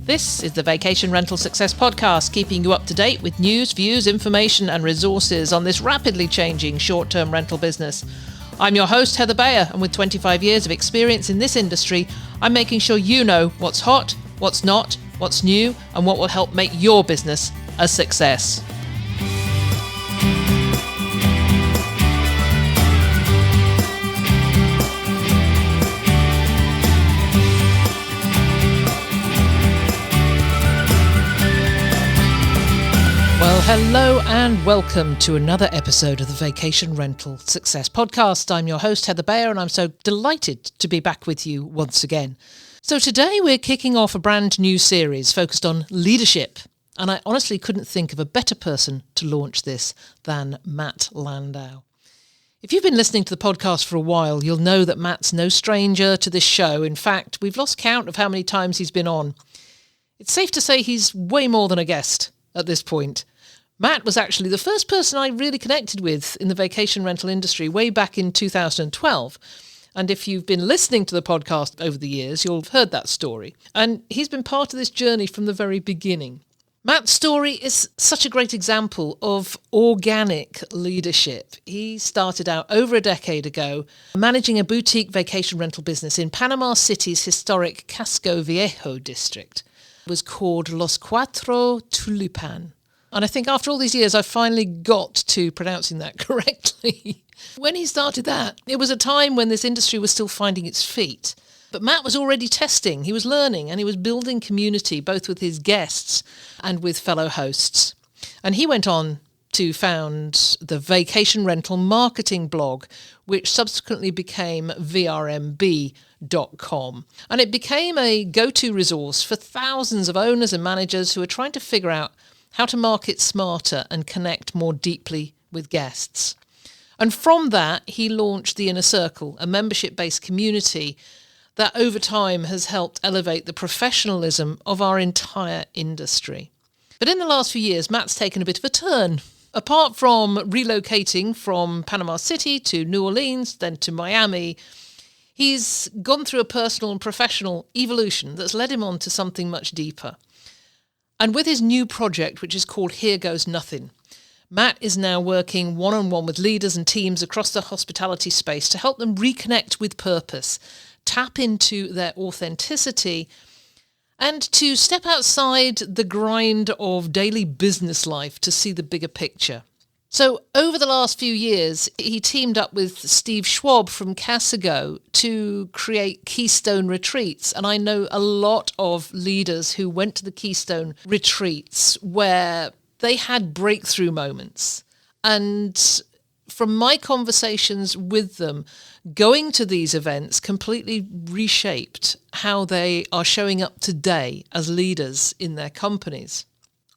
This is the Vacation Rental Success Podcast, keeping you up to date with news, views, information and resources on this rapidly changing short-term rental business. I'm your host, Heather Bayer, and with 25 years of experience in this industry, I'm making sure you know what's hot, what's not, what's new, and what will help make your business a success. Well, hello and welcome to another episode of the Vacation Rental Success Podcast. I'm your host, Heather Bayer, and I'm so delighted to be back with you once again. So today we're kicking off a brand new series focused on leadership, and I honestly couldn't think of a better person to launch this than Matt Landau. If you've been listening to the podcast for a while, you'll know that Matt's no stranger to this show. In fact, we've lost count of how many times he's been on. It's safe to say he's way more than a guest at this point. Matt was actually the first person I really connected with in the vacation rental industry way back in 2012. And if you've been listening to the podcast over the years, you'll have heard that story. And he's been part of this journey from the very beginning. Matt's story is such a great example of organic leadership. He started out over a decade ago managing a boutique vacation rental business in Panama City's historic Casco Viejo district. It was called Los Cuatro Tulipan. And I think after all these years, I finally got to pronouncing that correctly. When he started that, it was a time when this industry was still finding its feet. But Matt was already testing, he was learning, and he was building community, both with his guests and with fellow hosts. And he went on to found the Vacation Rental Marketing blog, which subsequently became vrmb.com. And it became a go-to resource for thousands of owners and managers who are trying to figure out how to market smarter and connect more deeply with guests. And from that, he launched the Inner Circle, a membership-based community that over time has helped elevate the professionalism of our entire industry. But in the last few years, Matt's taken a bit of a turn. Apart from relocating from Panama City to New Orleans, then to Miami, he's gone through a personal and professional evolution that's led him on to something much deeper. And with his new project, which is called Goes Nothin, Matt is now working one-on-one with leaders and teams across the hospitality space to help them reconnect with purpose, tap into their authenticity, and to step outside the grind of daily business life to see the bigger picture. So over the last few years, he teamed up with Steve Schwab from Casco to create Keystone Retreats. And I know a lot of leaders who went to the Keystone Retreats where they had breakthrough moments. And from my conversations with them, going to these events completely reshaped how they are showing up today as leaders in their companies.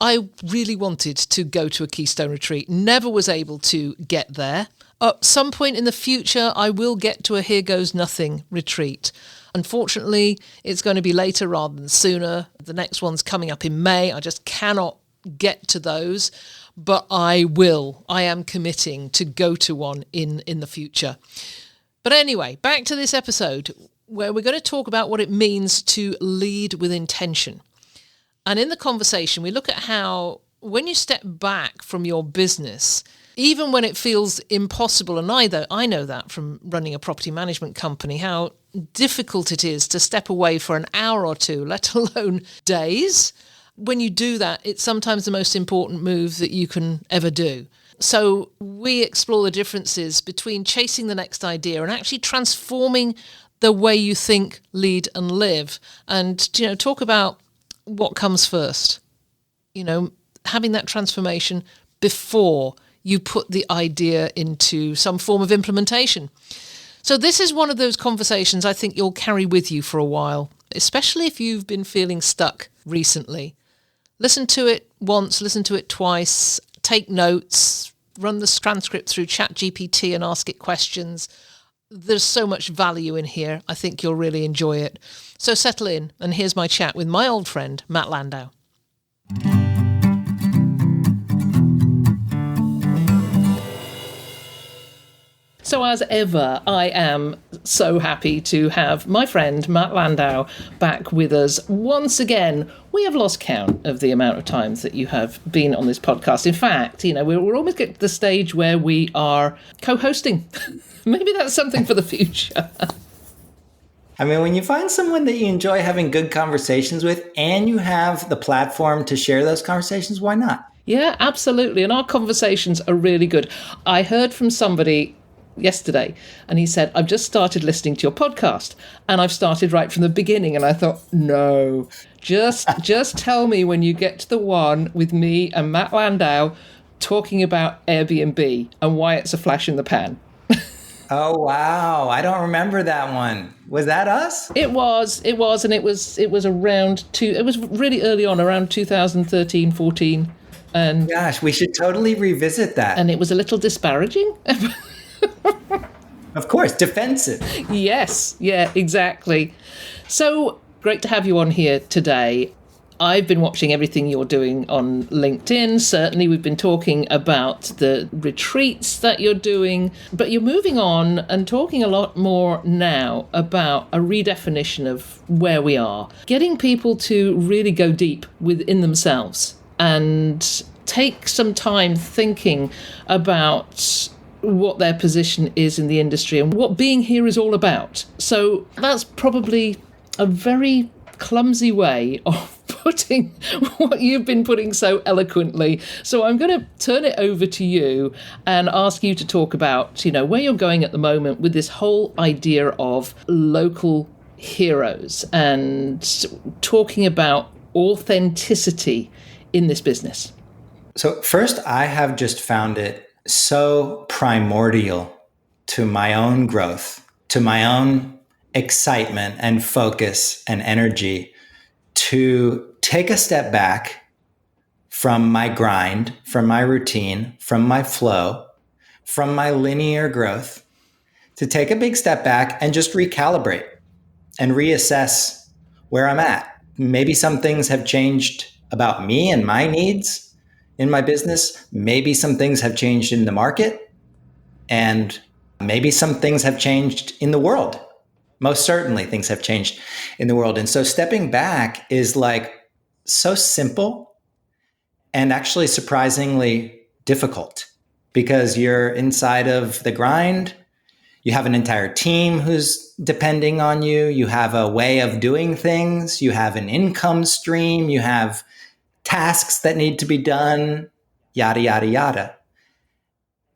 I really wanted to go to a Keystone Retreat, never was able to get there. At some point in the future, I will get to a Here Goes Nothing retreat. Unfortunately, it's going to be later rather than sooner. The next one's coming up in May. I just cannot get to those, but I will. I am committing to go to one in the future. But anyway, back to this episode where we're going to talk about what it means to lead with intention. And in the conversation, we look at how when you step back from your business, even when it feels impossible, and I know that from running a property management company, how difficult it is to step away for an hour or two, let alone days. When you do that, it's sometimes the most important move that you can ever do. So we explore the differences between chasing the next idea and actually transforming the way you think, lead and live. And, talk about what comes first, having that transformation before you put the idea into some form of implementation. So this is one of those conversations I think you'll carry with you for a while, especially if you've been feeling stuck recently. Listen to it once, listen to it twice, take notes, run the transcript through ChatGPT and ask it questions. There's so much value in here. I think you'll really enjoy it. So settle in, and here's my chat with my old friend, Matt Landau. So as ever, I am so happy to have my friend Matt Landau back with us once again. We have lost count of the amount of times that you have been on this podcast. In fact, we're almost getting to the stage where we are co-hosting. Maybe that's something for the future. I mean, when you find someone that you enjoy having good conversations with and you have the platform to share those conversations, why not? Yeah, absolutely. And our conversations are really good. I heard from somebody yesterday and he said, I've just started listening to your podcast and I've started right from the beginning. And I thought, no, just tell me when you get to the one with me and Matt Landau talking about Airbnb and why it's a flash in the pan. Oh, wow. I don't remember that one. Was that us? It was. And it was around it was really early on, around 2013, 14. And gosh, we should totally revisit that. And it was a little disparaging. Of course, defensive. Yes, yeah, exactly. So great to have you on here today. I've been watching everything you're doing on LinkedIn. Certainly, we've been talking about the retreats that you're doing, but you're moving on and talking a lot more now about a redefinition of where we are, getting people to really go deep within themselves and take some time thinking about what their position is in the industry and what being here is all about. So that's probably a very clumsy way of putting what you've been putting so eloquently. So I'm going to turn it over to you and ask you to talk about, where you're going at the moment with this whole idea of local heroes and talking about authenticity in this business. So first, I have just found it so primordial to my own growth, to my own excitement and focus and energy to take a step back from my grind, from my routine, from my flow, from my linear growth, to take a big step back and just recalibrate and reassess where I'm at. Maybe some things have changed about me and my needs in my business. Maybe some things have changed in the market, and maybe some things have changed in the world. Most certainly things have changed in the world. And so stepping back is like so simple and actually surprisingly difficult because you're inside of the grind. You have an entire team who's depending on you. You have a way of doing things. You have an income stream. You have tasks that need to be done, yada, yada, yada.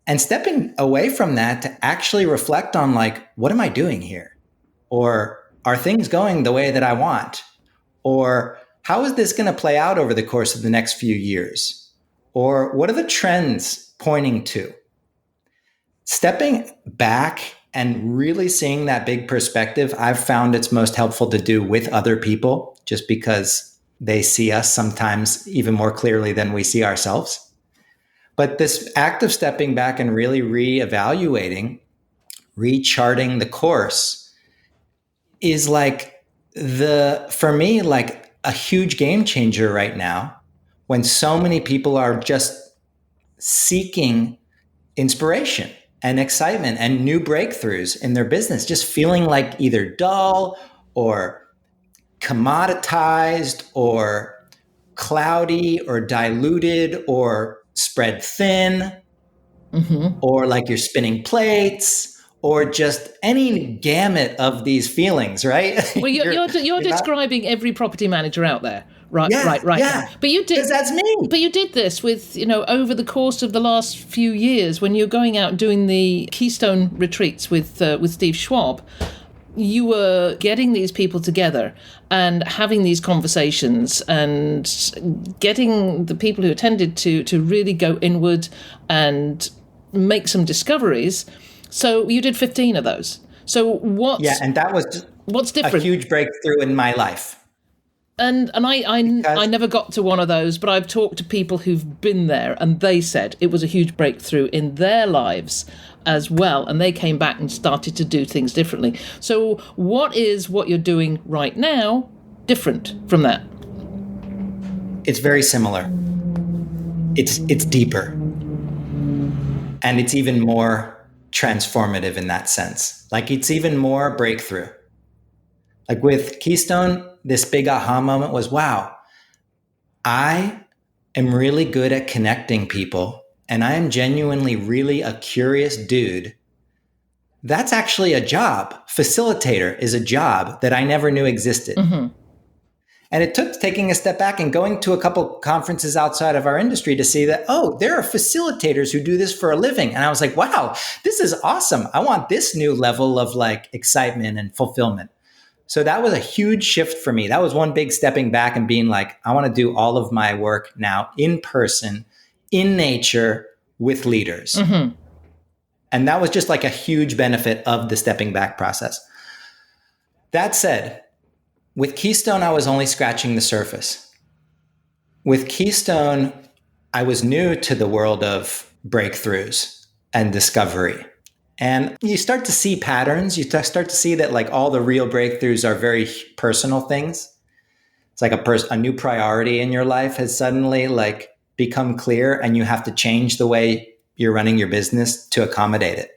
And stepping away from that to actually reflect on what am I doing here? Or are things going the way that I want? Or how is this going to play out over the course of the next few years? Or what are the trends pointing to? Stepping back and really seeing that big perspective, I've found it's most helpful to do with other people just because they see us sometimes even more clearly than we see ourselves. But this act of stepping back and really reevaluating, recharting the course is for me, a huge game changer right now when so many people are just seeking inspiration and excitement and new breakthroughs in their business, just feeling like either dull or commoditized or cloudy or diluted or spread thin, or like you're spinning plates, or just any gamut of these feelings, right? Well, you're describing every property manager out there, right? Yeah, right. Yeah, but you did. 'Cause that's me. But you did this with, over the course of the last few years when you're going out doing the Keystone retreats with Steve Schwab. You were getting these people together and having these conversations and getting the people who attended to really go inward and make some discoveries. So you did 15 of those. So and that was what's different? A huge breakthrough in my life. And I never got to one of those, but I've talked to people who've been there and they said it was a huge breakthrough in their lives as well. And they came back and started to do things differently. So what you're doing right now different from that? It's very similar. It's deeper. And it's even more transformative in that sense. Like it's even more breakthrough. Like with Keystone, this big aha moment was, wow, I am really good at connecting people and I am genuinely really a curious dude. That's actually a job. Facilitator is a job that I never knew existed. Mm-hmm. And it took taking a step back and going to a couple conferences outside of our industry to see that, oh, there are facilitators who do this for a living. And I was like, wow, this is awesome. I want this new level of like excitement and fulfillment. So that was a huge shift for me. That was one big stepping back and being like, I want to do all of my work now in person, in nature, with leaders. Mm-hmm. And that was just like a huge benefit of the stepping back process. That said, with Keystone, I was only scratching the surface. With Keystone, I was new to the world of breakthroughs and discovery. And you start to see patterns. You start to see that like all the real breakthroughs are very personal things. It's like a new priority in your life has suddenly like become clear and you have to change the way you're running your business to accommodate it.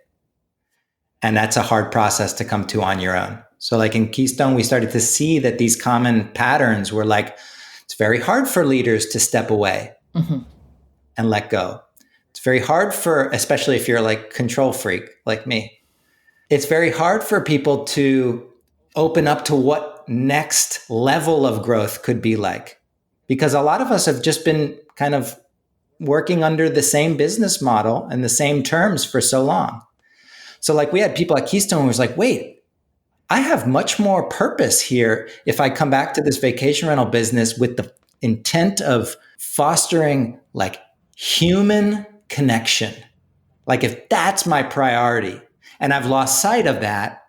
And that's a hard process to come to on your own. So like in Keystone, we started to see that these common patterns were like, it's very hard for leaders to step away and let go. It's very hard for, especially if you're like control freak like me, it's very hard for people to open up to what next level of growth could be like. Because a lot of us have just been kind of working under the same business model and the same terms for so long. So like we had people at Keystone who was like, wait, I have much more purpose here if I come back to this vacation rental business with the intent of fostering like human connection. Like if that's my priority and I've lost sight of that,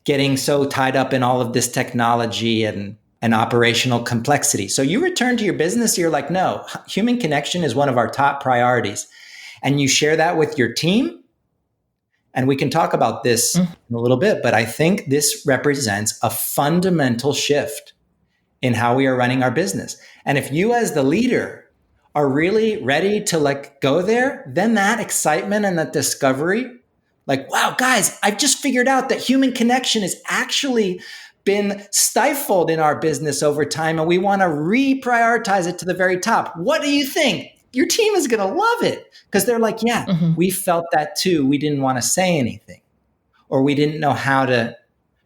getting so tied up in all of this technology and operational complexity. So you return to your business, you're like, no, human connection is one of our top priorities. And you share that with your team. And we can talk about this in a little bit, but I think this represents a fundamental shift in how we are running our business. And if you as the leader are really ready to like go there, then that excitement and that discovery, like, wow, guys, I've just figured out that human connection has actually been stifled in our business over time, and we want to reprioritize it to the very top. What do you think? Your team is going to love it because they're like, yeah, we felt that too. We didn't want to say anything or we didn't know how to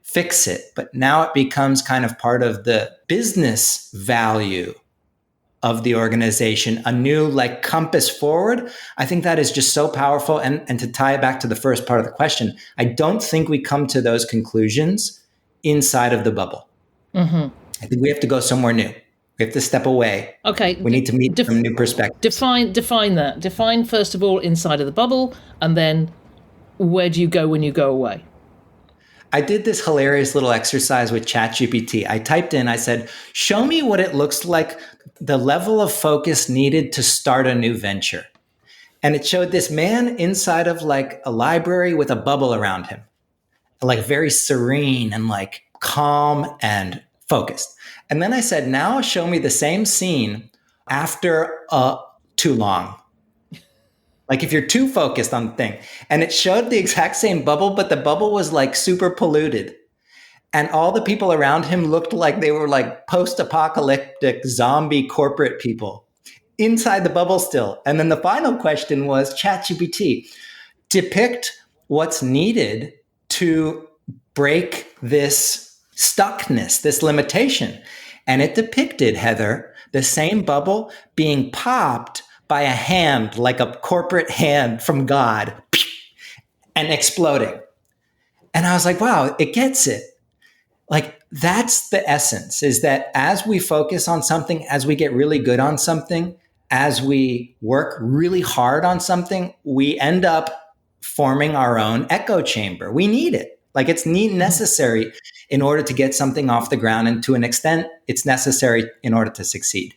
fix it. But now it becomes kind of part of the business value of the organization, a new like compass forward. I think that is just so powerful. And to tie it back to the first part of the question, I don't think we come to those conclusions inside of the bubble. I think we have to go somewhere new. We have to step away. Okay. We need to meet some new perspectives. Define that. Define, first of all, inside of the bubble, and then where do you go when you go away? I did this hilarious little exercise with ChatGPT. I typed in, I said, show me what it looks like, the level of focus needed to start a new venture. And it showed this man inside of like a library with a bubble around him, like very serene and like calm and focused. And then I said, now show me the same scene after too long. Like if you're too focused on the thing. And it showed the exact same bubble, but the bubble was like super polluted. And all the people around him looked like they were like post-apocalyptic zombie corporate people inside the bubble still. And then the final question was, ChatGPT, depict what's needed to break this stuckness, this limitation. And it depicted, Heather, the same bubble being popped by a hand, like a corporate hand from God, and exploding. And I was like, wow, it gets it. Like that's the essence, is that as we focus on something, as we get really good on something, as we work really hard on something, we end up forming our own echo chamber. We need it. Like it's necessary in order to get something off the ground. And to an extent, it's necessary in order to succeed.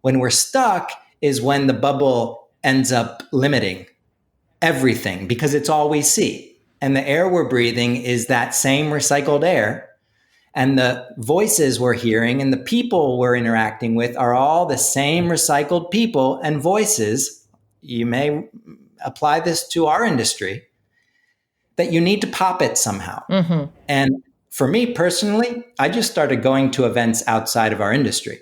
When we're stuck is when the bubble ends up limiting everything because it's all we see. And the air we're breathing is that same recycled air. And the voices we're hearing and the people we're interacting with are all the same recycled people and voices. You may apply this to our industry. that you need to pop it somehow. And for me personally, I just started going to events outside of our industry.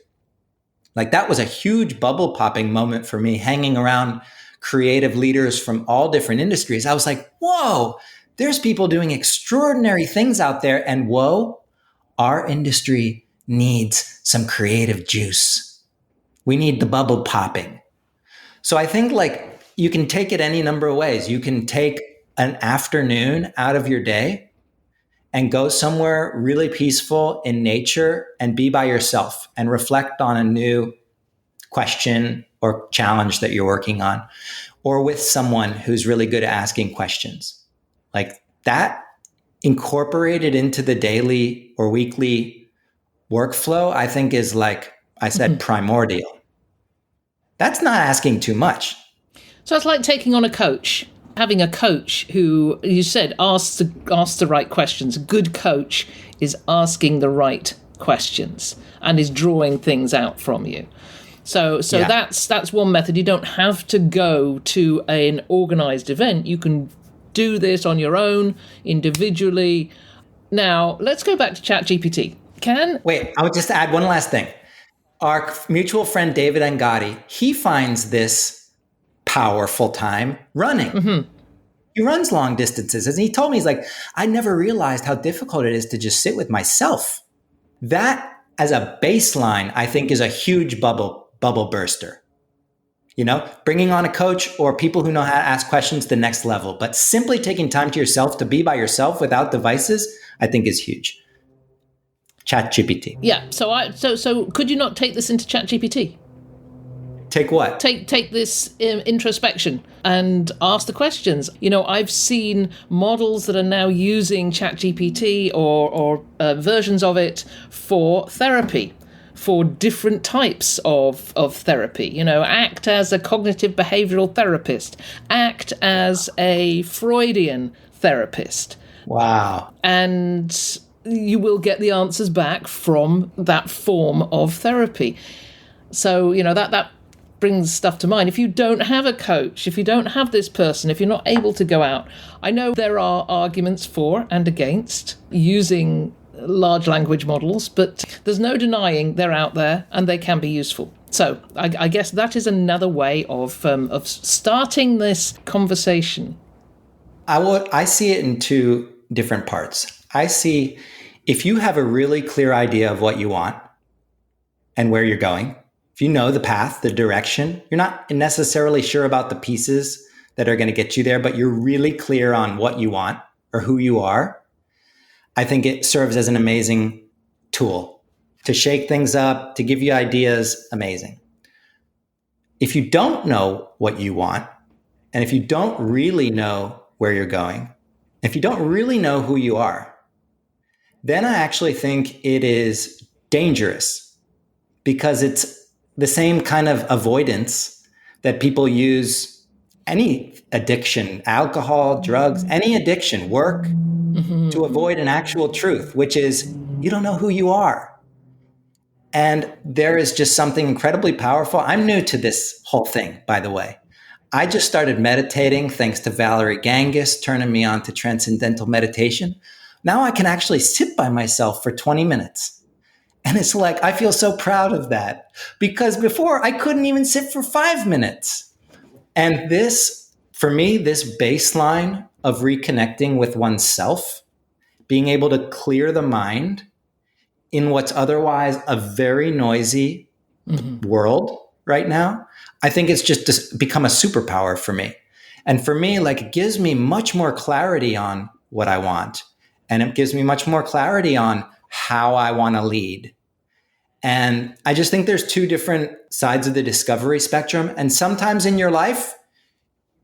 Like that was a huge bubble popping moment for me, hanging around creative leaders from all different industries. I was like, whoa, there's people doing extraordinary things out there. And whoa, our industry needs some creative juice. We need the bubble popping. So I think like you can take it any number of ways. You can take an afternoon out of your day and go somewhere really peaceful in nature and be by yourself and reflect on a new question or challenge that you're working on, or with someone who's really good at asking questions. Like that incorporated into the daily or weekly workflow, I think is like I said, primordial. That's not asking too much. So it's like taking on a coach. Having a coach who, you said, asks the right questions. A good coach is asking the right questions and is drawing things out from you. So yeah. That's one method. You don't have to go to an organized event. You can do this on your own, individually. Now, let's go back to ChatGPT. Wait, I would just add one last thing. Our mutual friend, David Angadi, he finds this powerful time running. He runs long distances. And he told me, he's like, I never realized how difficult it is to just sit with myself. That as a baseline, I think is a huge bubble burster. You know, bringing on a coach or people who know how to ask questions to the next level, but simply taking time to yourself to be by yourself without devices, I think is huge. ChatGPT. Yeah. So could you not take this into ChatGPT? Take what? Take this introspection and ask the questions. You know, I've seen models that are now using ChatGPT or versions of it for therapy, for different types of therapy. You know, act as a cognitive behavioral therapist, act as a Freudian therapist. Wow. And you will get the answers back from that form of therapy. So, you know, that brings stuff to mind. If you don't have a coach, if you don't have this person, if you're not able to go out, I know there are arguments for and against using large language models, but there's no denying they're out there and they can be useful. So I guess that is another way of starting this conversation. I see it in two different parts. I see if you have a really clear idea of what you want and where you're going, if you know the path, the direction, you're not necessarily sure about the pieces that are going to get you there, but you're really clear on what you want or who you are, I think it serves as an amazing tool to shake things up, to give you ideas. Amazing. If you don't know what you want, and if you don't really know where you're going, if you don't really know who you are, then I actually think it is dangerous because it's the same kind of avoidance that people use any addiction, alcohol, drugs, any addiction, work, to avoid an actual truth, which is you don't know who you are. And there is just something incredibly powerful. I'm new to this whole thing, by the way. I just started meditating thanks to Valerie Gangas turning me on to transcendental meditation. Now I can actually sit by myself for 20 minutes. And it's like, I feel so proud of that because before I couldn't even sit for 5 minutes. And this, for me, this baseline of reconnecting with oneself, being able to clear the mind in what's otherwise a very noisy world right now, I think it's just become a superpower for me. And for me, like, it gives me much more clarity on what I want. And it gives me much more clarity on how I want to lead. And I just think there's two different sides of the discovery spectrum. And sometimes in your life,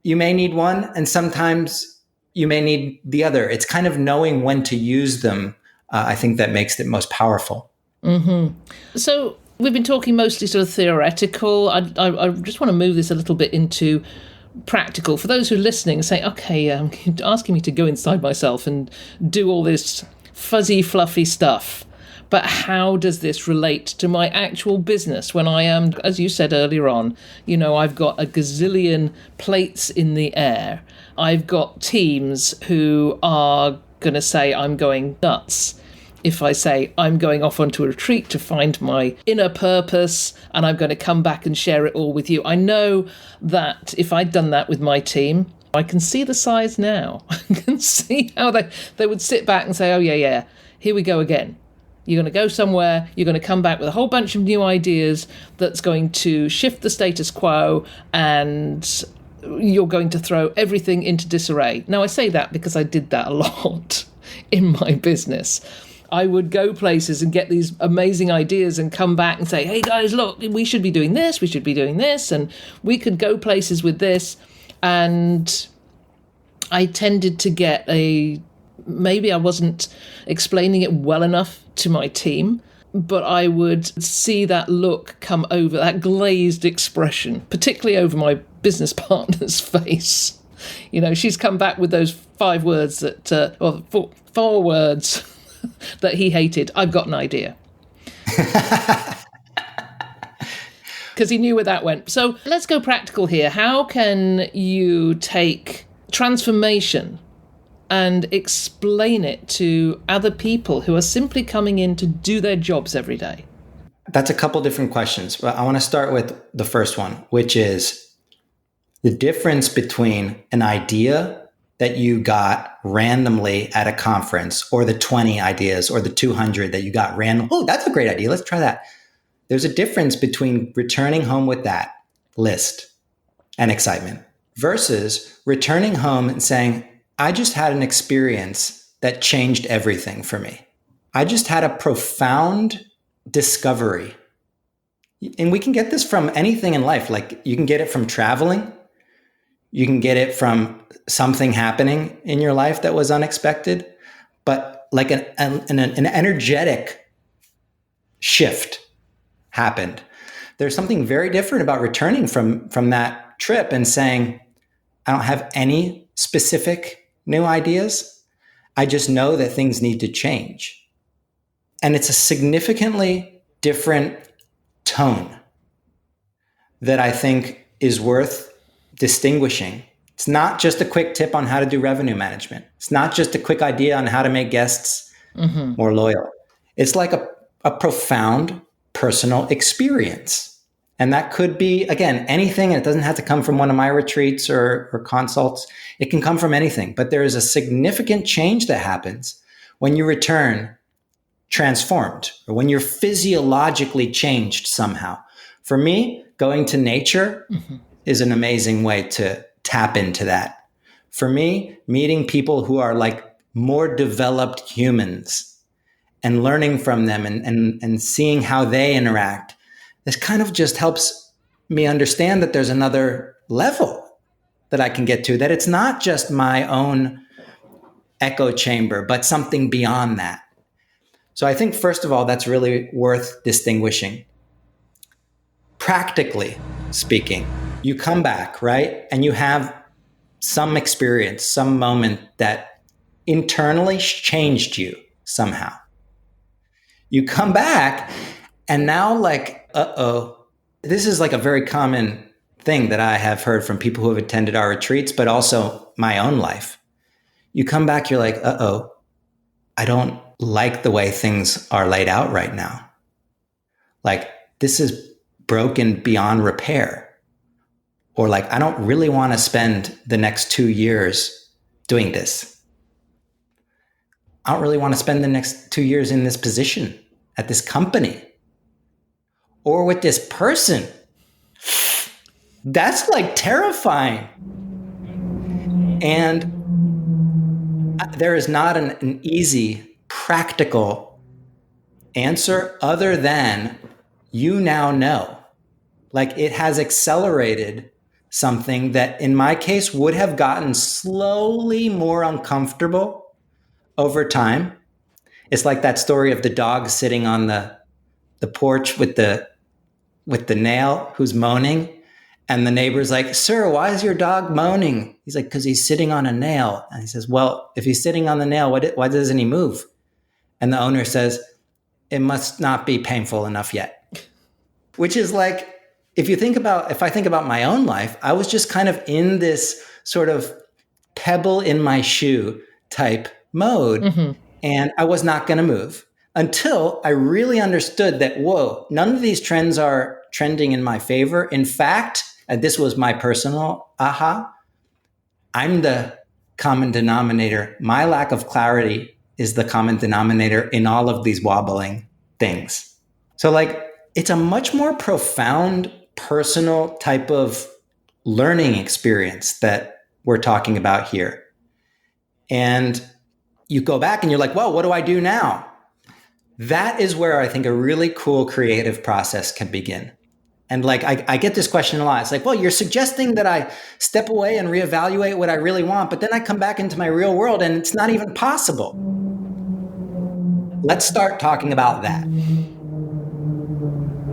you may need one, and sometimes you may need the other. It's kind of knowing when to use them. I think that makes it most powerful. So we've been talking mostly sort of theoretical. I just want to move this a little bit into practical. For those who are listening, say, okay, you're asking me to go inside myself and do all this fuzzy, fluffy stuff. but how does this relate to my actual business when I am, as you said earlier on, I've got a gazillion plates in the air. I've got teams who are going to say I'm going nuts if I say I'm going off onto a retreat to find my inner purpose and I'm going to come back and share it all with you. I know that if I'd done that with my team, I can see the size now. I can see how they would sit back and say, oh, yeah, here we go again. You're going to go somewhere, you're going to come back with a whole bunch of new ideas that's going to shift the status quo, and you're going to throw everything into disarray. Now, I say that because I did that a lot in my business. I would go places and get these amazing ideas and come back and say, hey, guys, look, we should be doing this, and we could go places with this. And I tended to get maybe I wasn't explaining it well enough to my team, but I would see that look come over, that glazed expression, particularly over my business partner's face. She's come back with those 5 words four words that he hated. I've got an idea. Because he knew where that went. So let's go practical here. How can you take transformation and explain it to other people who are simply coming in to do their jobs every day? That's a couple different questions. But I want to start with the first one, which is the difference between an idea that you got randomly at a conference, or the 20 ideas, or the 200 that you got random. Oh, that's a great idea. Let's try that. There's a difference between returning home with that list and excitement versus returning home and saying, I just had an experience that changed everything for me. I just had a profound discovery. And we can get this from anything in life. Like, you can get it from traveling. You can get it from something happening in your life that was unexpected, but like an energetic shift happened. There's something very different about returning from that trip and saying, I don't have any specific new ideas. I just know that things need to change. And it's a significantly different tone that I think is worth distinguishing. It's not just a quick tip on how to do revenue management. It's not just a quick idea on how to make guests more loyal. It's like a profound personal experience. And that could be, again, anything. It doesn't have to come from one of my retreats or consults. It can come from anything. But there is a significant change that happens when you return transformed, or when you're physiologically changed somehow. For me, going to nature is an amazing way to tap into that. For me, meeting people who are like more developed humans and learning from them and seeing how they interact, this kind of just helps me understand that there's another level that I can get to, that it's not just my own echo chamber, but something beyond that. So I think, first of all, that's really worth distinguishing. Practically speaking, you come back, right? And you have some experience, some moment that internally changed you somehow. You come back and now, like, this is like a very common thing that I have heard from people who have attended our retreats, but also my own life. You come back, you're like, I don't like the way things are laid out right now. Like, this is broken beyond repair. Or like, I don't really want to spend the next 2 years doing this. I don't really want to spend the next 2 years in this position at this company or with this person. That's like terrifying. And there is not an easy, practical answer other than you now know. Like, it has accelerated something that in my case would have gotten slowly more uncomfortable over time. It's like that story of the dog sitting on the porch with the nail who's moaning. And the neighbor's like, sir, why is your dog moaning? He's like, because he's sitting on a nail. And he says, well, if he's sitting on the nail, why doesn't he move? And the owner says, it must not be painful enough yet. Which is like, if I think about my own life, I was just kind of in this sort of pebble in my shoe type mode. And I was not going to move until I really understood that, whoa, none of these trends are trending in my favor. In fact, and this was my personal aha, I'm the common denominator. My lack of clarity is the common denominator in all of these wobbling things. So like, it's a much more profound, personal type of learning experience that we're talking about here. And you go back and you're like, well, what do I do now? That is where I think a really cool creative process can begin. And like, I get this question a lot. It's like, well, you're suggesting that I step away and reevaluate what I really want, but then I come back into my real world and it's not even possible. Let's start talking about that.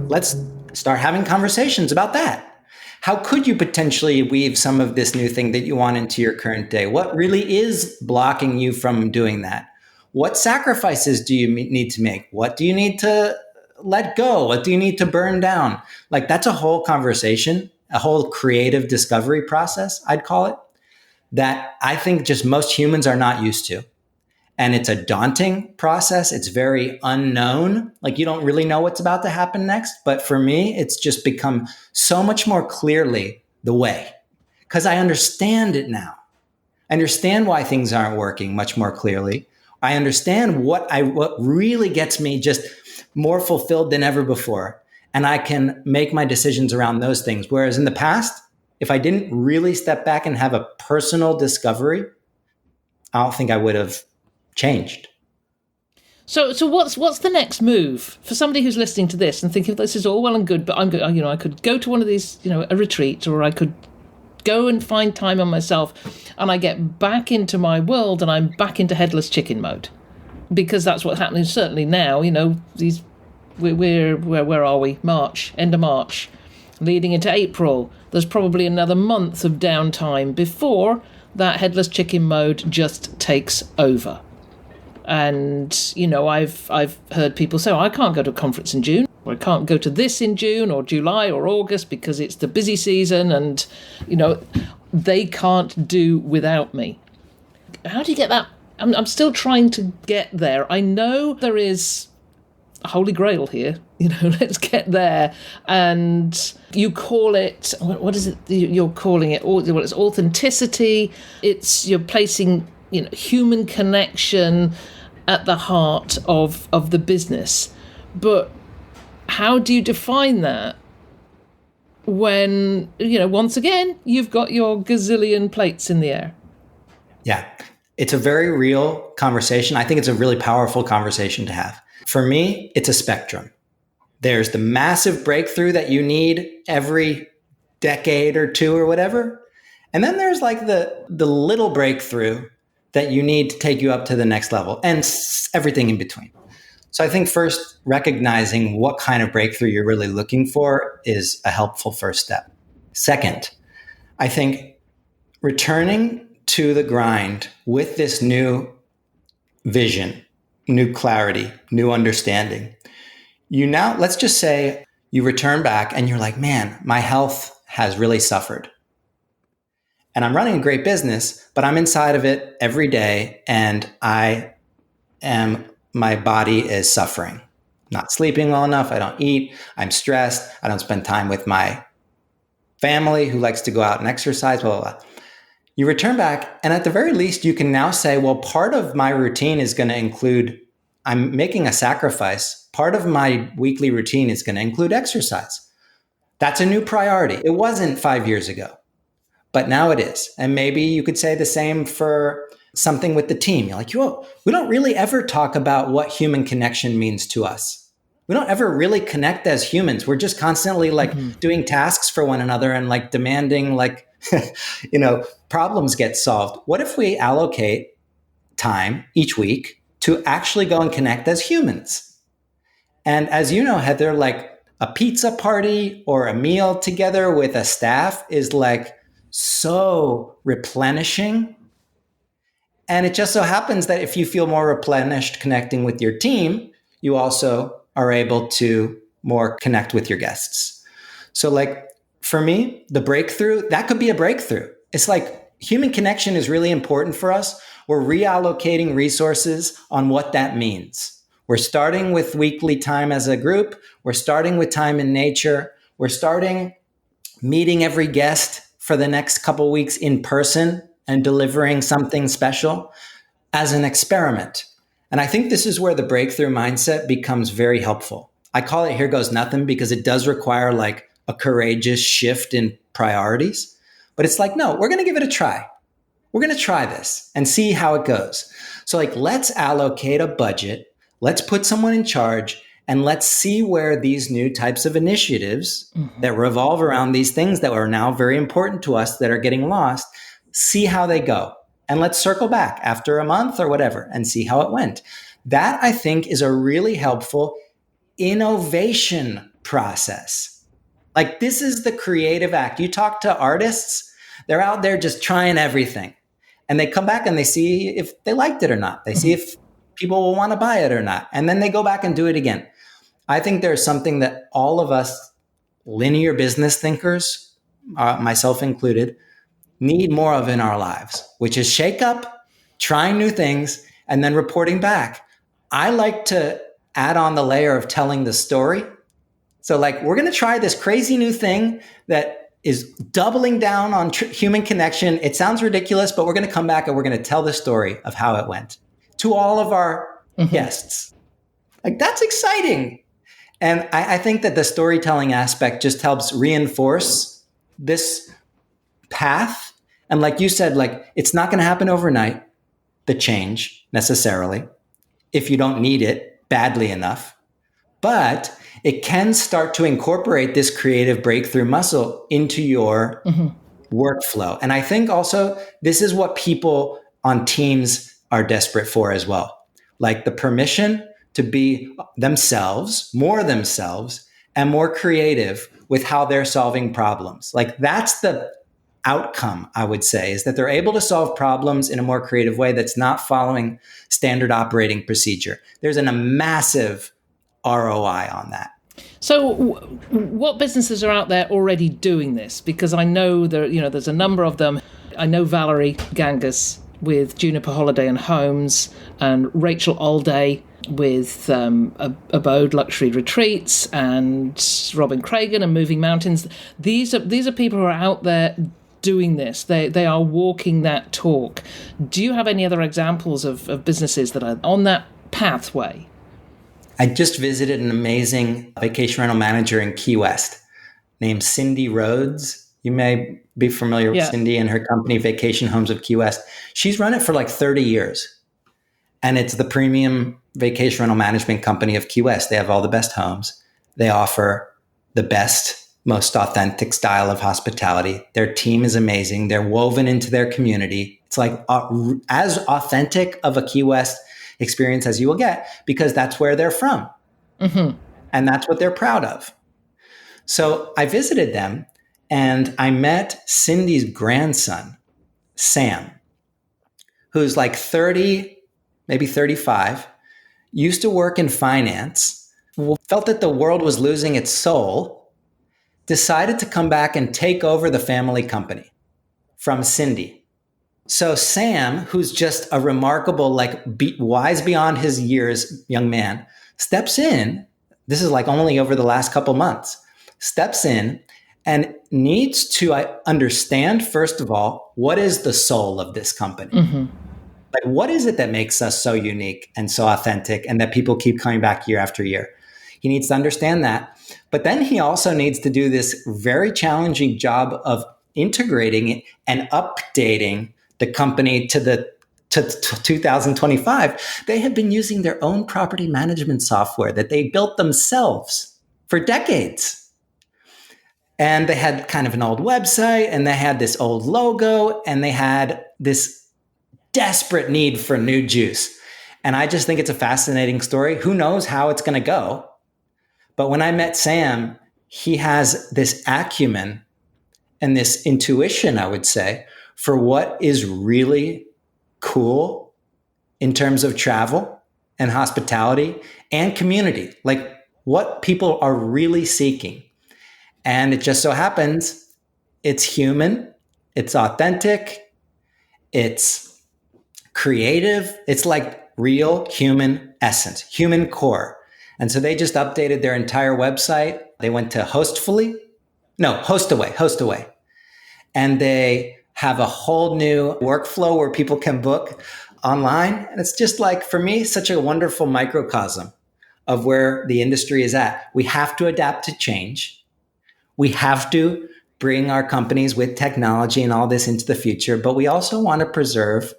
Let's start having conversations about that. How could you potentially weave some of this new thing that you want into your current day? What really is blocking you from doing that? What sacrifices do you need to make? What do you need to let go? What do you need to burn down? Like, that's a whole conversation, a whole creative discovery process, I'd call it, that I think just most humans are not used to. And it's a daunting process. It's very unknown. Like, you don't really know what's about to happen next. But for me, it's just become so much more clearly the way, because I understand it now. I understand why things aren't working much more clearly. I understand what really gets me just more fulfilled than ever before. And I can make my decisions around those things. Whereas in the past, if I didn't really step back and have a personal discovery, I don't think I would have changed. So what's the next move for somebody who's listening to this and thinking, this is all well and good, but I could go to one of these, a retreat, or I could go and find time on myself, and I get back into my world and I'm back into headless chicken mode, because that's what's happening certainly now. Where are we? March, end of March, leading into April. There's probably another month of downtime before that headless chicken mode just takes over. And, I've heard people say, I can't go to a conference in June, or I can't go to this in June or July or August because it's the busy season and, they can't do without me. How do you get that? I'm still trying to get there. I know there is a holy grail here, let's get there. And you call it, what is it you're calling it? Well, it's authenticity. You're placing, human connection at the heart of the business. But how do you define that when, once again, you've got your gazillion plates in the air? Yeah, it's a very real conversation. I think it's a really powerful conversation to have. For me, it's a spectrum. There's the massive breakthrough that you need every decade or two or whatever. And then there's like the little breakthrough that you need to take you up to the next level, and everything in between. So I think first, recognizing what kind of breakthrough you're really looking for is a helpful first step. Second, I think returning to the grind with this new vision, new clarity, new understanding. Let's just say you return back and you're like, man, my health has really suffered. And I'm running a great business, but I'm inside of it every day, and my body is suffering. Not sleeping well enough. I don't eat. I'm stressed. I don't spend time with my family who likes to go out and exercise, blah, blah, blah. You return back, and at the very least, you can now say, well, part of my routine is going to include, I'm making a sacrifice. Part of my weekly routine is going to include exercise. That's a new priority. It wasn't 5 years ago, but now it is. And maybe you could say the same for something with the team. You're like, we don't really ever talk about what human connection means to us. We don't ever really connect as humans. We're just constantly doing tasks for one another and demanding problems get solved. What if we allocate time each week to actually go and connect as humans? And as you know, Heather, a pizza party or a meal together with a staff is so replenishing. And it just so happens that if you feel more replenished connecting with your team, you also are able to more connect with your guests. So like for me, the breakthrough, that could be a breakthrough. It's like human connection is really important for us. We're reallocating resources on what that means. We're starting with weekly time as a group. We're starting with time in nature. We're starting meeting every guest for the next couple weeks in person and delivering something special as an experiment. And I think this is where the breakthrough mindset becomes very helpful. I call it Here Goes Nothing because it does require like a courageous shift in priorities. But it's like, no, we're going to give it a try. We're going to try this and see how it goes. So like, let's allocate a budget. Let's put someone in charge and let's see where these new types of initiatives that revolve around these things that are now very important to us that are getting lost, see how they go. And let's circle back after a month or whatever and see how it went. That I think is a really helpful innovation process. Like this is the creative act. You talk to artists, they're out there just trying everything. And they come back and they see if they liked it or not. They see if people will want to buy it or not. And then they go back and do it again. I think there's something that all of us linear business thinkers, myself included, need more of in our lives, which is shake up, trying new things, and then reporting back. I like to add on the layer of telling the story. So like, we're going to try this crazy new thing that is doubling down on human connection. It sounds ridiculous, but we're going to come back and we're going to tell the story of how it went to all of our guests. Like, that's exciting. And I think that the storytelling aspect just helps reinforce this path. And like you said, like, it's not going to happen overnight, the change necessarily, if you don't need it badly enough. But it can start to incorporate this creative breakthrough muscle into your workflow. And I think also this is what people on teams are desperate for as well. Like the permission to be themselves, and more creative with how they're solving problems. Like that's the outcome, I would say, is that they're able to solve problems in a more creative way that's not following standard operating procedure. There's a massive ROI on that. So what businesses are out there already doing this? Because I know there's a number of them. I know Valerie Gangas with Juniper Holiday and Homes, and Rachel Alday with Abode Luxury Retreats, and Robin Cragen and Moving Mountains. These are people who are out there doing this. They are walking that talk. Do you have any other examples of businesses that are on that pathway? I just visited an amazing vacation rental manager in Key West named Cindy Rhodes. You may be familiar with Cindy and her company, Vacation Homes of Key West. She's run it for like 30 years. And it's the premium vacation rental management company of Key West. They have all the best homes. They offer the best, most authentic style of hospitality. Their team is amazing. They're woven into their community. It's like as authentic of a Key West experience as you will get, because that's where they're from. And that's what they're proud of. So I visited them and I met Cindy's grandson, Sam, who's like 30, maybe 35, used to work in finance, felt that the world was losing its soul, decided to come back and take over the family company from Cindy. So Sam, who's just a remarkable, like wise beyond his years young man, steps in. This is like only over the last couple months, steps in and needs to understand, first of all, what is the soul of this company? Like, what is it that makes us so unique and so authentic and that people keep coming back year after year? He needs to understand that. But then he also needs to do this very challenging job of integrating and updating the company to 2025. They have been using their own property management software that they built themselves for decades. And they had kind of an old website, and they had this old logo, and they had this desperate need for new juice. And I just think it's a fascinating story. Who knows how it's going to go? But when I met Sam, he has this acumen and this intuition, I would say, for what is really cool in terms of travel and hospitality and community, like what people are really seeking. And it just so happens it's human, it's authentic, it's creative, it's like real human essence, human core. And so they just updated their entire website. They went to Hostaway. And they have a whole new workflow where people can book online. And it's just like, for me, such a wonderful microcosm of where the industry is at. We have to adapt to change. We have to bring our companies with technology and all this into the future, but we also want to preserve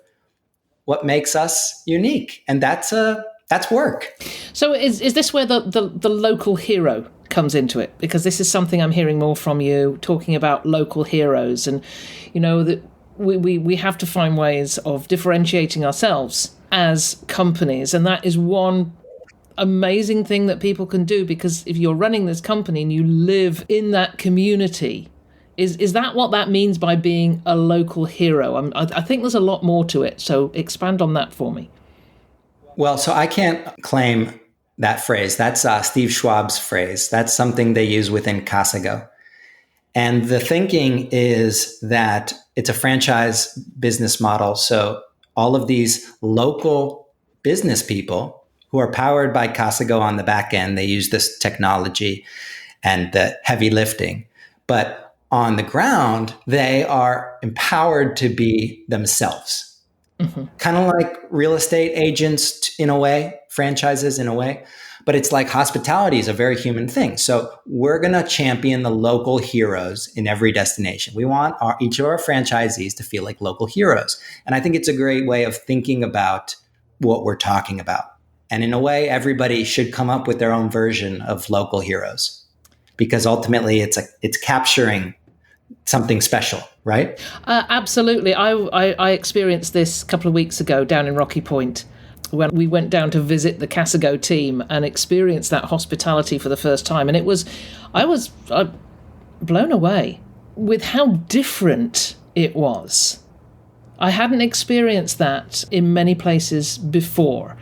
what makes us unique. And that's work. So is this where the local hero comes into it? Because this is something I'm hearing more from you, talking about local heroes, and that we have to find ways of differentiating ourselves as companies, and that is one amazing thing that people can do, because if you're running this company and you live in that community, is that what that means by being a local hero? I think there's a lot more to it, so expand on that for me. Well, so I can't claim that phrase. That's Steve Schwab's phrase. That's something they use within Casco. And the thinking is that it's a franchise business model. So all of these local business people who are powered by Casco on the back end, they use this technology and the heavy lifting. But on the ground, they are empowered to be themselves. Mm-hmm. Kind of like real estate agents in a way, franchises in a way, but it's like hospitality is a very human thing. So we're going to champion the local heroes in every destination. We want each of our franchisees to feel like local heroes. And I think it's a great way of thinking about what we're talking about. And in a way, everybody should come up with their own version of local heroes, because ultimately it's capturing something special, right? Absolutely. I experienced this a couple of weeks ago down in Rocky Point, when we went down to visit the Casco team and experienced that hospitality for the first time. And I was blown away with how different it was. I hadn't experienced that in many places before.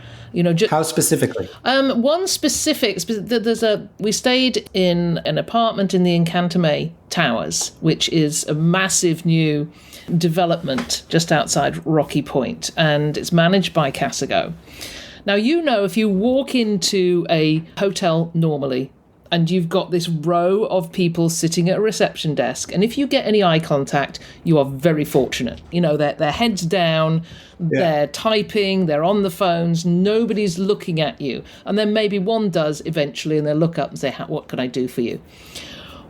How specifically? One specific, we stayed in an apartment in the Encantame Towers, which is a massive new development just outside Rocky Point, and it's managed by Casco. Now, if you walk into a hotel normally, and you've got this row of people sitting at a reception desk, and if you get any eye contact, you are very fortunate. Their heads down, they're typing, they're on the phones, nobody's looking at you. And then maybe one does eventually, and they'll look up and say, what can I do for you?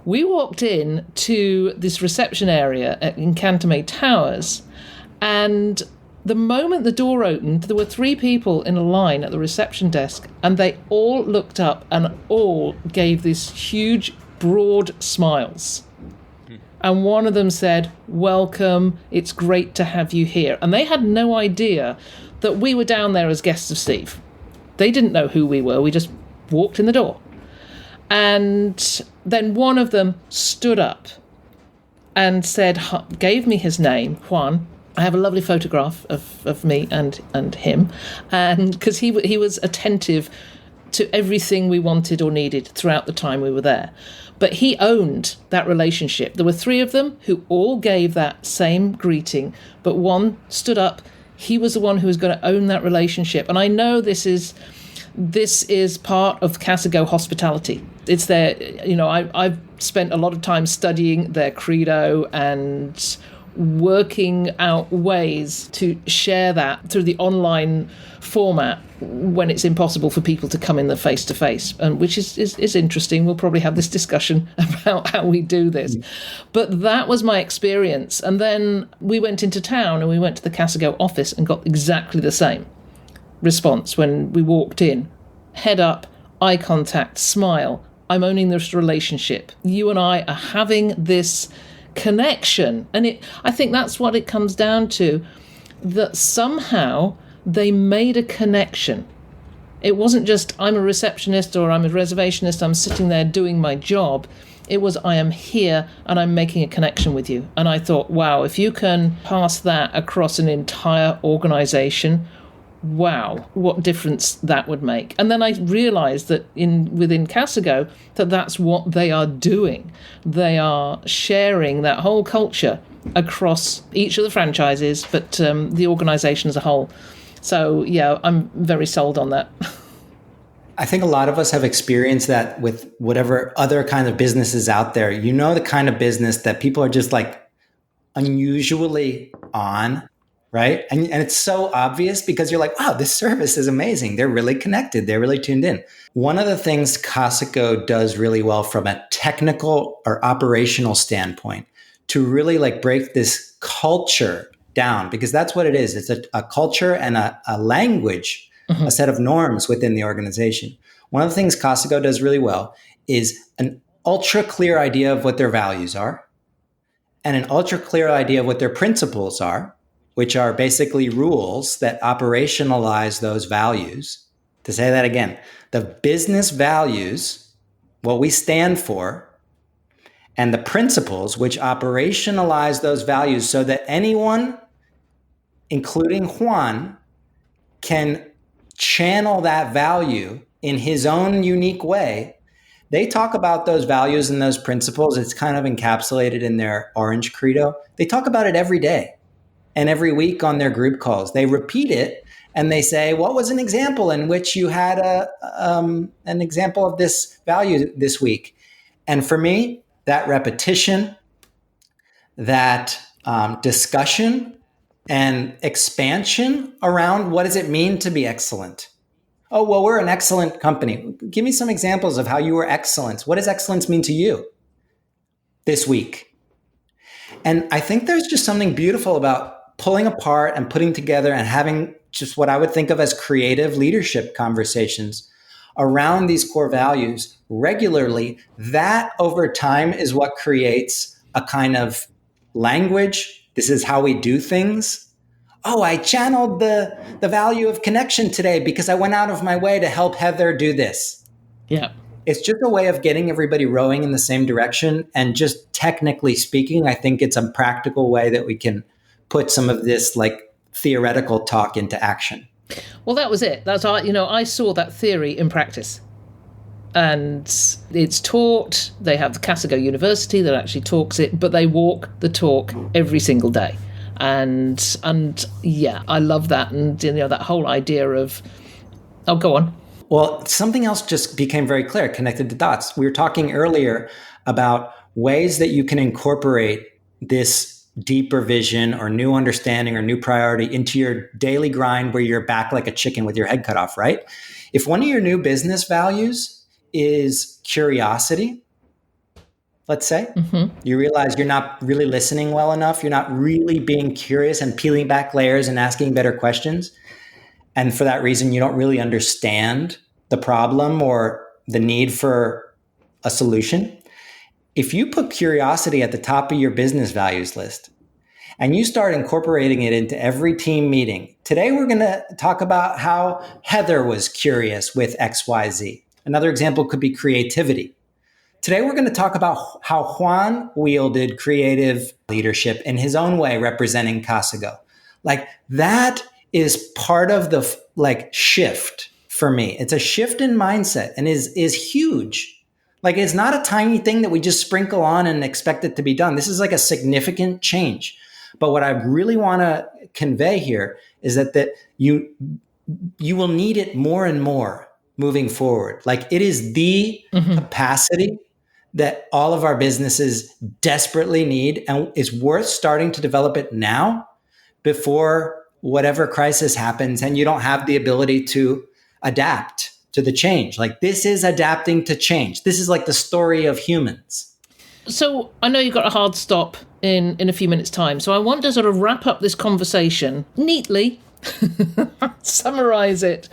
We walked in to this reception area at Encantame Towers, and the moment the door opened, there were 3 people in a line at the reception desk, and they all looked up and all gave these huge, broad smiles. And one of them said, "Welcome, it's great to have you here." And they had no idea that we were down there as guests of Steve. They didn't know who we were. We just walked in the door. And then one of them stood up and gave me his name, Juan. I have a lovely photograph of me and him, and because he was attentive to everything we wanted or needed throughout the time we were there. But he owned that relationship. There were 3 of them who all gave that same greeting, but one stood up. He was the one who was going to own that relationship. And I know this is part of Casco hospitality. It's their, I've spent a lot of time studying their credo and working out ways to share that through the online format when it's impossible for people to come in the face-to-face, and which is interesting. We'll probably have this discussion about how we do this. But that was my experience. And then we went into town and we went to the Casco office and got exactly the same response when we walked in. Head up, eye contact, smile. I'm owning this relationship. You and I are having this connection. And I think that's what it comes down to, that somehow they made a connection. It wasn't just I'm a receptionist or I'm a reservationist, I'm sitting there doing my job. It was I am here and I'm making a connection with you. And I thought, wow, if you can pass that across an entire organization, wow, what difference that would make. And then I realized that within Casco, that's what they are doing. They are sharing that whole culture across each of the franchises, but the organization as a whole. So, yeah, I'm very sold on that. I think a lot of us have experienced that with whatever other kind of businesses out there. You know, the kind of business that people are just like unusually on, right? And it's so obvious because you're like, wow, this service is amazing. They're really connected. They're really tuned in. One of the things Casco does really well from a technical or operational standpoint to really like break this culture down, because that's what it is. It's a culture and a language, a set of norms within the organization. One of the things Casco does really well is an ultra clear idea of what their values are and an ultra clear idea of what their principles are, which are basically rules that operationalize those values. To say that again, the business values, what we stand for, and the principles which operationalize those values so that anyone, including Juan, can channel that value in his own unique way. They talk about those values and those principles. It's kind of encapsulated in their Orange Credo. They talk about it every day and every week on their group calls. They repeat it and they say, what was an example in which you had an example of this value this week? And for me, that repetition, that discussion and expansion around what does it mean to be excellent? Oh, well, we're an excellent company. Give me some examples of how you were excellent. What does excellence mean to you this week? And I think there's just something beautiful about pulling apart and putting together and having just what I would think of as creative leadership conversations around these core values regularly. That over time is what creates a kind of language. This is how we do things. Oh, I channeled the value of connection today because I went out of my way to help Heather do this. Yeah. It's just a way of getting everybody rowing in the same direction. And just technically speaking, I think it's a practical way that we can put some of this like theoretical talk into action. Well, that was it. That's I saw that theory in practice. And it's taught. They have the Casco University that actually talks it, but they walk the talk every single day. And yeah, I love that. And that whole idea of, oh, go on. Well, something else just became very clear, connected the dots. We were talking earlier about ways that you can incorporate this deeper vision or new understanding or new priority into your daily grind where you're back like a chicken with your head cut off, right? If one of your new business values is curiosity, let's say, you realize you're not really listening well enough, you're not really being curious and peeling back layers and asking better questions. And for that reason, you don't really understand the problem or the need for a solution. If you put curiosity at the top of your business values list and you start incorporating it into every team meeting, today we're going to talk about how Heather was curious with XYZ. Another example could be creativity. Today we're going to talk about how Juan wielded creative leadership in his own way, representing Casco. Like that is part of the shift for me. It's a shift in mindset and is huge. Like it's not a tiny thing that we just sprinkle on and expect it to be done. This is like a significant change. But what I really want to convey here is that you will need it more and more moving forward. Like it is the capacity that all of our businesses desperately need, and it's worth starting to develop it now before whatever crisis happens and you don't have the ability to adapt to the change. Like this is adapting to change. This is like the story of humans. So I know you've got a hard stop in a few minutes' time. So I want to sort of wrap up this conversation neatly, summarize it.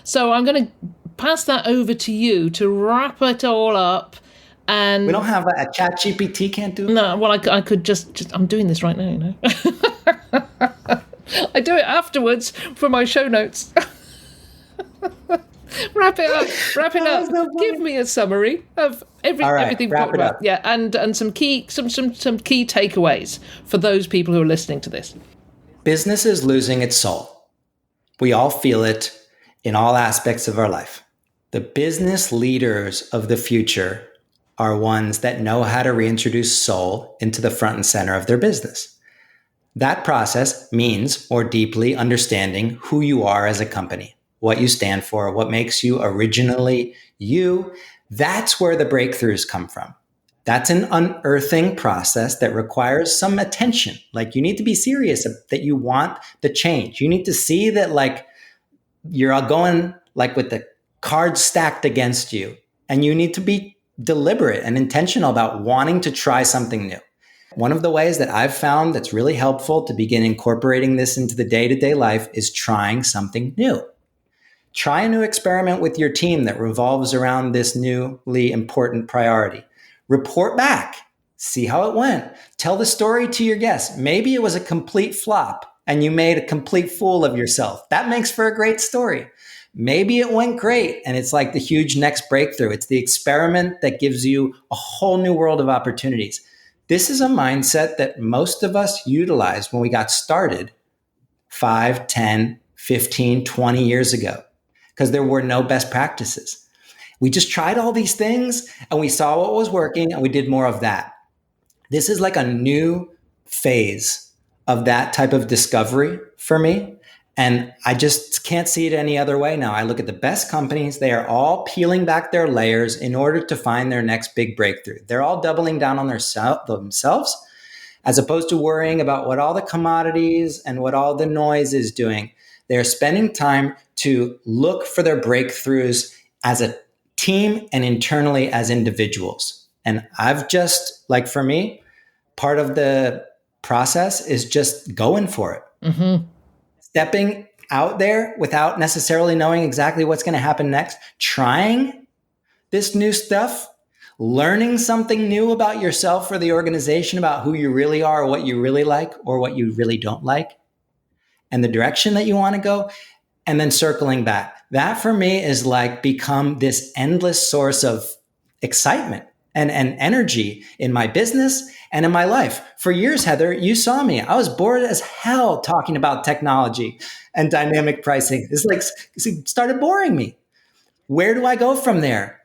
So I'm going to pass that over to you to wrap it all up. And we don't have a chat GPT can't do it? No, well, I could just I'm doing this right now, I do it afterwards for my show notes. Wrapping up. So give me a summary of everything we've talked about. Yeah, and some key takeaways for those people who are listening to this. Business is losing its soul. We all feel it in all aspects of our life. The business leaders of the future are ones that know how to reintroduce soul into the front and center of their business. That process means more deeply understanding who you are as a company, what you stand for, what makes you originally you. That's where the breakthroughs come from. That's an unearthing process that requires some attention. Like, you need to be serious that you want the change. You need to see that, like, you're all going like with the cards stacked against you, and you need to be deliberate and intentional about wanting to try something new. One of the ways that I've found that's really helpful to begin incorporating this into the day-to-day life is trying something new. Try a new experiment with your team that revolves around this newly important priority. Report back. See how it went. Tell the story to your guests. Maybe it was a complete flop and you made a complete fool of yourself. That makes for a great story. Maybe it went great and it's like the huge next breakthrough. It's the experiment that gives you a whole new world of opportunities. This is a mindset that most of us utilized when we got started 5, 10, 15, 20 years ago, because there were no best practices. We just tried all these things and we saw what was working and we did more of that. This is like a new phase of that type of discovery for me. And I just can't see it any other way now. I look at the best companies. They are all peeling back their layers in order to find their next big breakthrough. They're all doubling down on themselves, as opposed to worrying about what all the commodities and what all the noise is doing. They're spending time to look for their breakthroughs as a team and internally as individuals. And I've just, like, for me, part of the process is just going for it. Mm-hmm. Stepping out there without necessarily knowing exactly what's going to happen next, trying this new stuff, learning something new about yourself or the organization, about who you really are, or what you really like or what you really don't like, and the direction that you want to go, and then circling back. That for me is like become this endless source of excitement and energy in my business and in my life. For years, Heather, you saw me. I was bored as hell talking about technology and dynamic pricing. It's like, it started boring me. Where do I go from there?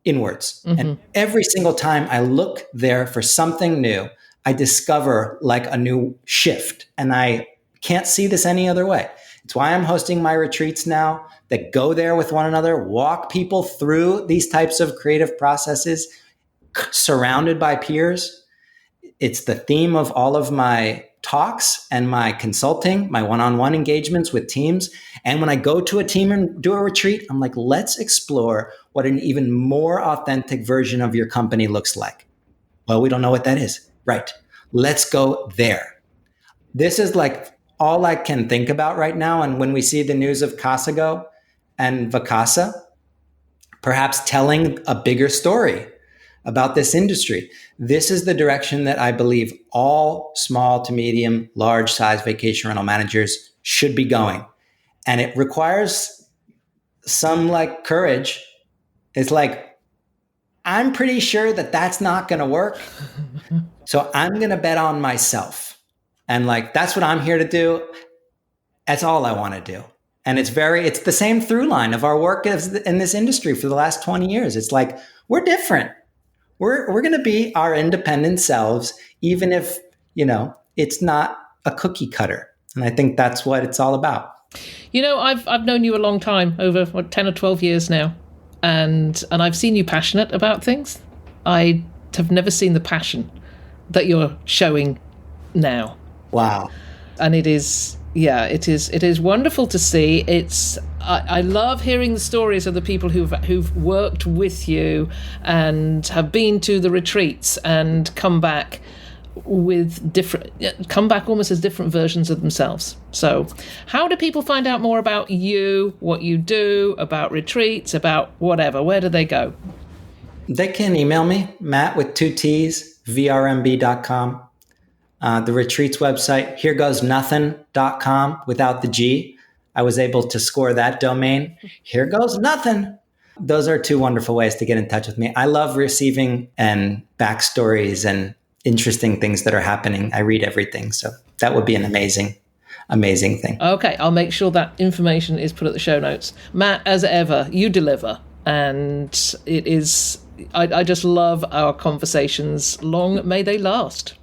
Inwards. Mm-hmm. And every single time I look there for something new, I discover like a new shift. And I can't see this any other way. It's why I'm hosting my retreats now that go there with one another, walk people through these types of creative processes, surrounded by peers. It's the theme of all of my talks and my consulting, my one-on-one engagements with teams. And when I go to a team and do a retreat, I'm like, let's explore what an even more authentic version of your company looks like. Well, we don't know what that is. Right. Let's go there. This is like all I can think about right now. And when we see the news of Casco and Vacasa, perhaps telling a bigger story about this industry, this is the direction that I believe all small to medium, large size vacation rental managers should be going. And it requires some like courage. It's like, I'm pretty sure that that's not going to work. So I'm going to bet on myself. And like, that's what I'm here to do. That's all I want to do. And it's the same through line of our work in this industry for the last 20 years. It's like, we're different. We're going to be our independent selves, even if, it's not a cookie cutter. And I think that's what it's all about. I've known you a long time, over 10 or 12 years now. And I've seen you passionate about things. I have never seen the passion that you're showing now. Wow. And it is wonderful to see. I love hearing the stories of the people who've worked with you and have been to the retreats and come back almost as different versions of themselves. So how do people find out more about you, what you do, about retreats, about whatever? Where do they go? They can email me, Matt with 2 T's, vrmb.com. The retreats website, heregoesnothin.com without the G. I was able to score that domain. Here Goes Nothin. Those are 2 wonderful ways to get in touch with me. I love receiving and backstories and interesting things that are happening. I read everything. So that would be an amazing amazing thing. Okay, I'll make sure that information is put at the show notes. Matt, as ever, you deliver. And it is, I just love our conversations. Long may they last.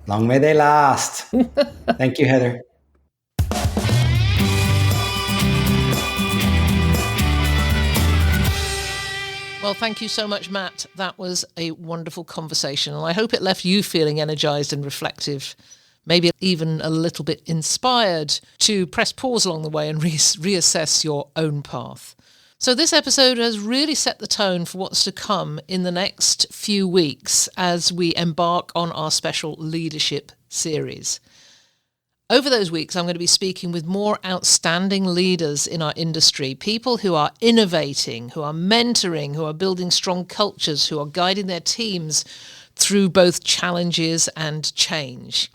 Long may they last. Thank you, Heather. Well, thank you so much, Matt. That was a wonderful conversation, and I hope it left you feeling energized and reflective, maybe even a little bit inspired to press pause along the way and reassess your own path. So this episode has really set the tone for what's to come in the next few weeks as we embark on our special leadership series. Over those weeks, I'm going to be speaking with more outstanding leaders in our industry, people who are innovating, who are mentoring, who are building strong cultures, who are guiding their teams through both challenges and change.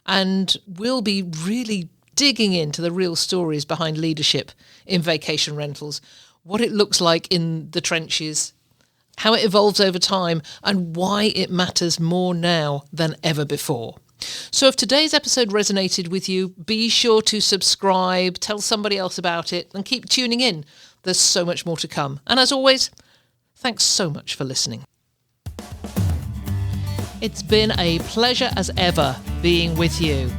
And we'll be really digging into the real stories behind leadership in vacation rentals, what it looks like in the trenches, how it evolves over time, and why it matters more now than ever before. So if today's episode resonated with you, be sure to subscribe, tell somebody else about it, and keep tuning in. There's so much more to come. And as always, thanks so much for listening. It's been a pleasure as ever being with you.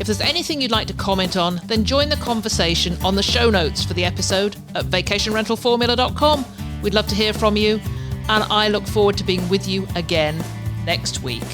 If there's anything you'd like to comment on, then join the conversation on the show notes for the episode at vacationrentalformula.com. We'd love to hear from you, and I look forward to being with you again next week.